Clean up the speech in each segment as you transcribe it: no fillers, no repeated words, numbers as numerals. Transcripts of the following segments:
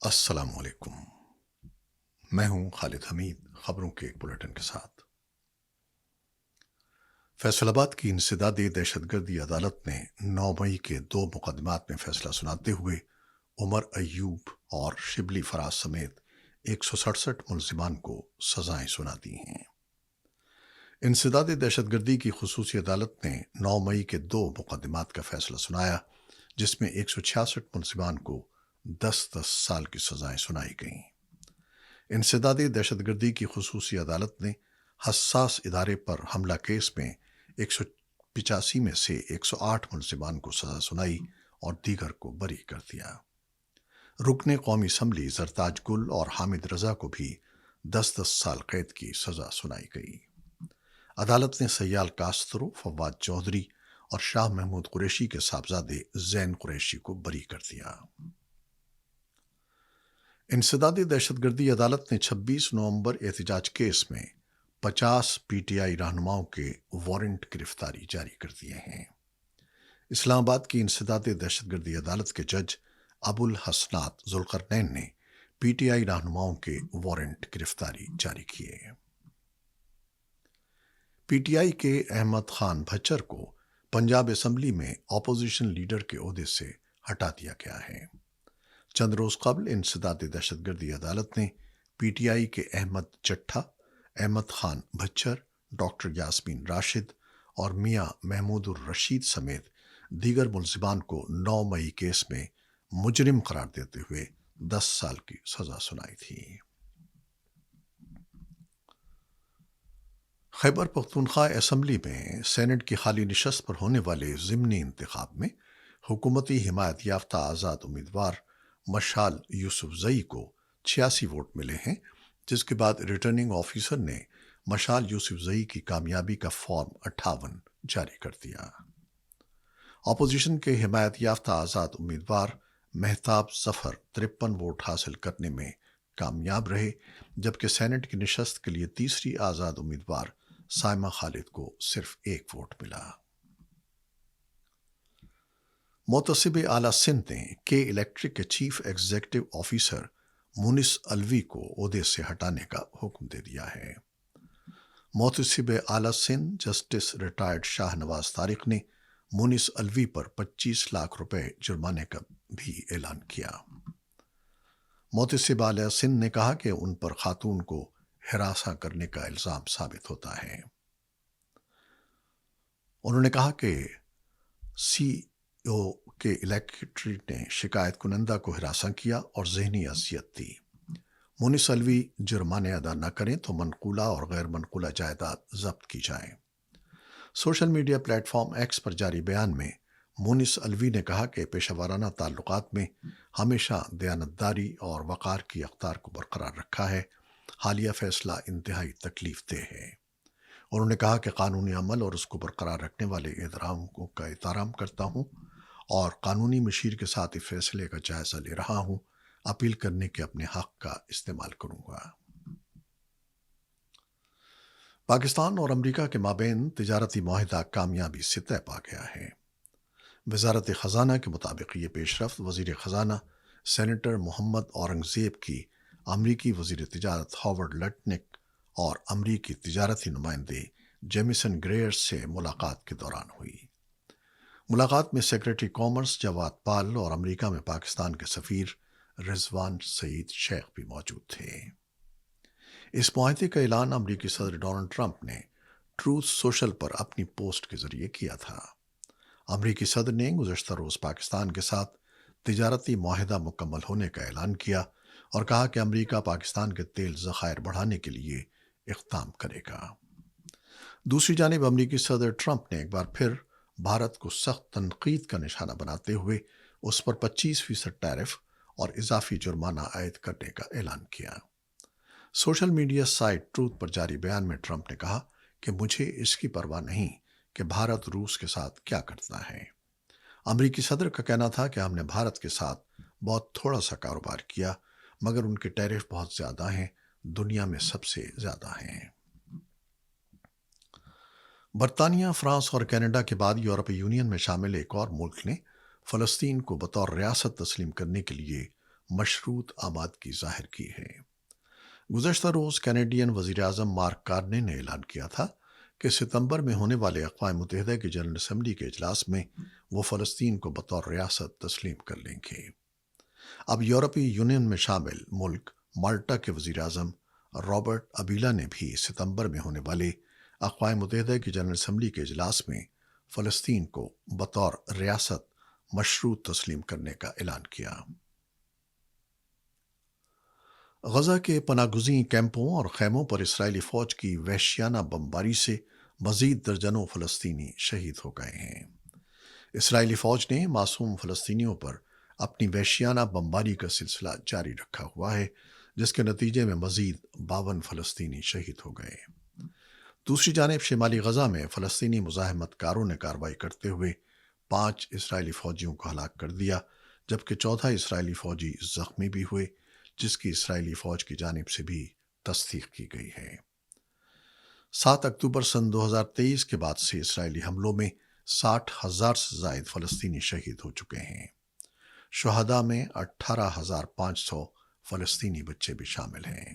السلام علیکم۔ میں ہوں خالد حمید، خبروں کے ایک بلیٹن کے ساتھ۔ فیصل آباد کی انسدادی دہشت گردی عدالت نے 9 مئی کے 2 مقدمات میں فیصلہ سناتے ہوئے عمر ایوب اور شبلی فراز سمیت 167 ملزمان کو سزائیں سنا دی ہیں۔ انسدادی دہشت گردی کی خصوصی عدالت نے 9 مئی کے 2 مقدمات کا فیصلہ سنایا، جس میں 166 ملزمان کو 10 سال کی سزائیں سنائی گئیں۔ انسدادی دہشت گردی کی خصوصی عدالت نے حساس ادارے پر حملہ کیس میں 185 میں سے 108 ملزمان کو سزا سنائی اور دیگر کو بری کر دیا۔ رکن قومی اسمبلی زرتاج گل اور حامد رضا کو بھی 10 سال قید کی سزا سنائی گئی۔ عدالت نے سیال کاسترو، فواد چودھری اور شاہ محمود قریشی کے صاحبزادے زین قریشی کو بری کر دیا۔ انسدادی دہشت گردی عدالت نے 26 نومبر احتجاج کیس میں 50 پی ٹی آئی رہنماؤں کے وارنٹ گرفتاری جاری کر دیے ہیں۔ اسلام آباد کی انسدادی دہشت گردی عدالت کے جج ابو الحسنات ذوالقرنین نے پی ٹی آئی رہنماؤں کے وارنٹ گرفتاری جاری کیے۔ پی ٹی آئی کے احمد خان بھچر کو پنجاب اسمبلی میں اپوزیشن لیڈر کے عہدے سے ہٹا دیا گیا ہے۔ چند روز قبل انسدادی دہشت گردی عدالت نے پی ٹی آئی کے احمد چٹھا، احمد خان بھچر، ڈاکٹر یاسمین راشد اور میاں محمود الرشید سمیت دیگر ملزمان کو 9 مئی کیس میں مجرم قرار دیتے ہوئے 10 سال کی سزا سنائی تھی۔ خیبر پختونخوا اسمبلی میں سینٹ کی خالی نشست پر ہونے والے ضمنی انتخاب میں حکومتی حمایت یافتہ آزاد امیدوار مشال یوسف زئی کو 86 ووٹ ملے ہیں، جس کے بعد ریٹرننگ آفیسر نے مشال یوسف زئی کی کامیابی کا فارم 58 جاری کر دیا۔ اپوزیشن کے حمایت یافتہ آزاد امیدوار مہتاب ظفر 53 ووٹ حاصل کرنے میں کامیاب رہے، جبکہ سینٹ کی نشست کے لیے تیسری آزاد امیدوار سائمہ خالد کو صرف 1 ووٹ ملا۔ محتسب اعلیٰ سندھ نے کے الیکٹرک کے چیف ایگزیکٹو آفیسر مونس الوی کو عہدے سے ہٹانے کا حکم دے دیا ہے۔ محتسب اعلیٰ سندھ جسٹس ریٹائرڈ شاہ نواز طارق نے مونس الوی پر 25 لاکھ روپے جرمانے کا بھی اعلان کیا۔ محتسب اعلیٰ سندھ نے کہا کہ ان پر خاتون کو ہراساں کرنے کا الزام ثابت ہوتا ہے۔ انہوں نے کہا کہ سی او کے الیکٹرک نے شکایت کنندہ کو ہراساں کیا اور ذہنی اذیت دی۔ مونس الوی جرمانے ادا نہ کریں تو منقولہ اور غیر منقولہ جائیداد ضبط کی جائے۔ Social media platform X پر جاری بیان میں مونس الوی نے کہا کہ پیشہ ورانہ تعلقات میں ہمیشہ دیانتداری اور وقار کی اقدار کو برقرار رکھا ہے۔ حالیہ فیصلہ انتہائی تکلیف دہ ہے۔ انہوں نے کہا کہ قانونی عمل اور اس کو برقرار رکھنے والے اداروں کا احترام کرتا ہوں اور قانونی مشیر کے ساتھ اس فیصلے کا جائزہ لے رہا ہوں۔ اپیل کرنے کے اپنے حق کا استعمال کروں گا۔ پاکستان اور امریکہ کے مابین تجارتی معاہدہ کامیابی سے طے پا گیا ہے۔ وزارت خزانہ کے مطابق یہ پیش رفت وزیر خزانہ سینیٹر محمد اورنگزیب کی امریکی وزیر تجارت ہاورڈ لٹنک اور امریکی تجارتی نمائندے جیمیسن گریئر سے ملاقات کے دوران ہوئی۔ ملاقات میں سیکریٹری کامرس جواد پال اور امریکہ میں پاکستان کے سفیر رضوان سعید شیخ بھی موجود تھے۔ اس معاہدے کا اعلان امریکی صدر ڈونلڈ ٹرمپ نے ٹروتھ سوشل پر اپنی پوسٹ کے ذریعے کیا تھا۔ امریکی صدر نے گزشتہ روز پاکستان کے ساتھ تجارتی معاہدہ مکمل ہونے کا اعلان کیا اور کہا کہ امریکہ پاکستان کے تیل ذخائر بڑھانے کے لیے اقدام کرے گا۔ دوسری جانب امریکی صدر ٹرمپ نے ایک بار پھر بھارت کو سخت تنقید کا نشانہ بناتے ہوئے اس پر 25% ٹیرف اور اضافی جرمانہ عائد کرنے کا اعلان کیا۔ سوشل میڈیا سائٹ ٹروتھ پر جاری بیان میں ٹرمپ نے کہا کہ مجھے اس کی پرواہ نہیں کہ بھارت روس کے ساتھ کیا کرتا ہے۔ امریکی صدر کا کہنا تھا کہ ہم نے بھارت کے ساتھ بہت تھوڑا سا کاروبار کیا، مگر ان کے ٹیرف بہت زیادہ ہیں، دنیا میں سب سے زیادہ ہیں۔ برطانیہ، فرانس اور کینیڈا کے بعد یورپی یونین میں شامل ایک اور ملک نے فلسطین کو بطور ریاست تسلیم کرنے کے لیے مشروط آمادگی ظاہر کی ہے۔ گزشتہ روز کینیڈین وزیر اعظم مارک کارنی نے اعلان کیا تھا کہ ستمبر میں ہونے والے اقوام متحدہ کی جنرل اسمبلی کے اجلاس میں وہ فلسطین کو بطور ریاست تسلیم کر لیں گے۔ اب یورپی یونین میں شامل ملک مالٹا کے وزیر اعظم رابرٹ ابیلا نے بھی ستمبر میں ہونے والے اقوام متحدہ کی جنرل اسمبلی کے اجلاس میں فلسطین کو بطور ریاست مشروط تسلیم کرنے کا اعلان کیا۔ غزہ کے پناہ گزین کیمپوں اور خیموں پر اسرائیلی فوج کی وحشیانہ بمباری سے مزید درجنوں فلسطینی شہید ہو گئے ہیں۔ اسرائیلی فوج نے معصوم فلسطینیوں پر اپنی وحشیانہ بمباری کا سلسلہ جاری رکھا ہوا ہے، جس کے نتیجے میں مزید 52 فلسطینی شہید ہو گئے۔ دوسری جانب شمالی غزہ میں فلسطینی مزاحمت کاروں نے کارروائی کرتے ہوئے 5 اسرائیلی فوجیوں کو ہلاک کر دیا، جبکہ 14 اسرائیلی فوجی زخمی بھی ہوئے، جس کی اسرائیلی فوج کی جانب سے بھی تصدیق کی گئی ہے۔ 7 اکتوبر سن 2023 کے بعد سے اسرائیلی حملوں میں 60,000 سے زائد فلسطینی شہید ہو چکے ہیں۔ شہداء میں 18,500 فلسطینی بچے بھی شامل ہیں۔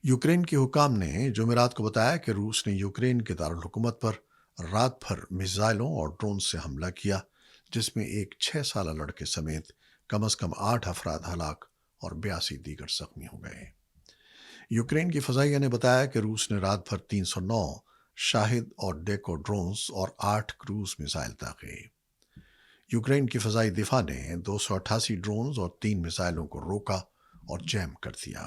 یوکرین کے حکام نے جمعرات کو بتایا کہ روس نے یوکرین کے دارالحکومت پر رات بھر میزائلوں اور ڈرون سے حملہ کیا، جس میں ایک 6 سالہ لڑکے سمیت کم از کم 8 افراد ہلاک اور 82 دیگر زخمی ہو گئے۔ یوکرین کی فضائیہ نے بتایا کہ روس نے رات بھر 309 شاہد اور ڈیکو ڈرونز اور 8 کروز میزائل داغے۔ یوکرین کی فضائی دفاع نے 288 ڈرونز اور 3 میزائلوں کو روکا اور جیم کر دیا۔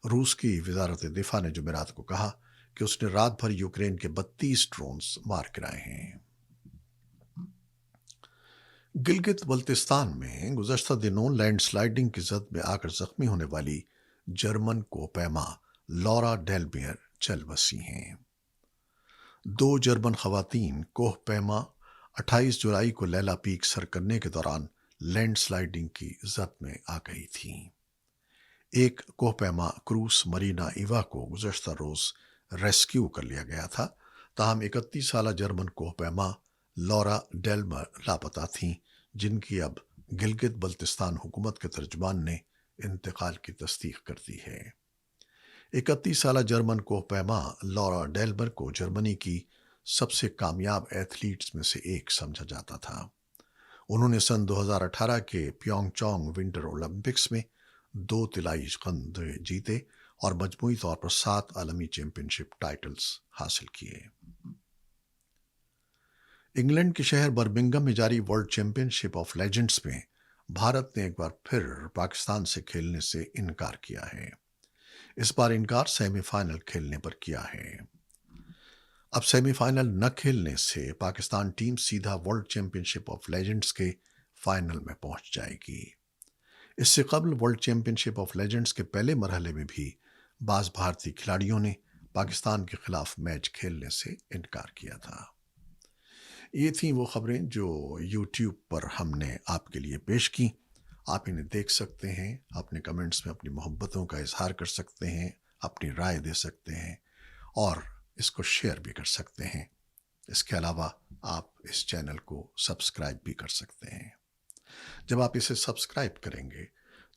روس کی وزارت دفاع نے جمعرات کو کہا کہ اس نے رات بھر یوکرین کے 32 ڈرونز مار گرائے ہیں۔ گلگت بلتستان میں گزشتہ دنوں لینڈ سلائیڈنگ کی زد میں آ کر زخمی ہونے والی جرمن کوہ پیما لورا ڈیلمیئر چل بسی ہیں۔ 2 جرمن خواتین کوہ پیما 28 جولائی کو لیلا پیک سر کرنے کے دوران لینڈ سلائیڈنگ کی زد میں آ گئی تھیں۔ ایک کوہ پیما کروز مرینا ایوا کو گزشتہ روز ریسکیو کر لیا گیا تھا، تاہم 31 سالہ جرمن کوہ پیما لورا ڈیلمر لاپتہ تھیں، جن کی اب گلگت بلتستان حکومت کے ترجمان نے انتقال کی تصدیق کر دی ہے۔ 31 سالہ جرمن کوہ پیما لورا ڈیلمر کو جرمنی کی سب سے کامیاب ایتھلیٹس میں سے ایک سمجھا جاتا تھا۔ انہوں نے سن 2018 کے پیونگ چانگ ونٹر اولمپکس میں 2 طلائی تمغے جیتے اور مجموعی طور پر 7 عالمی چیمپئن شپ ٹائٹلز حاصل کیے۔ انگلینڈ کے شہر برمنگھم میں جاری world champion ship of legends میں بھارت نے ایک بار پھر پاکستان سے کھیلنے سے انکار کیا ہے۔ اس بار انکار سیمی فائنل کھیلنے پر کیا ہے۔ اب سیمی فائنل نہ کھیلنے سے پاکستان ٹیم سیدھا world champion ship of legends کے فائنل میں پہنچ جائے گی۔ اس سے قبل world champion ship of legends کے پہلے مرحلے میں بھی بعض بھارتی کھلاڑیوں نے پاکستان کے خلاف میچ کھیلنے سے انکار کیا تھا۔ یہ تھیں وہ خبریں جو یوٹیوب پر ہم نے آپ کے لیے پیش کی۔ آپ انہیں دیکھ سکتے ہیں، اپنے کمنٹس میں اپنی محبتوں کا اظہار کر سکتے ہیں، اپنی رائے دے سکتے ہیں اور اس کو شیئر بھی کر سکتے ہیں۔ اس کے علاوہ آپ اس چینل کو سبسکرائب بھی کر سکتے ہیں۔ جب آپ اسے سبسکرائب کریں گے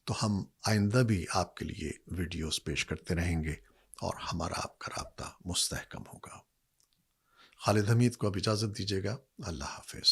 تو ہم آئندہ بھی آپ کے لیے ویڈیوز پیش کرتے رہیں گے اور ہمارا آپ کا رابطہ مستحکم ہوگا۔ خالد حمید کو اب اجازت دیجیے گا۔ اللہ حافظ۔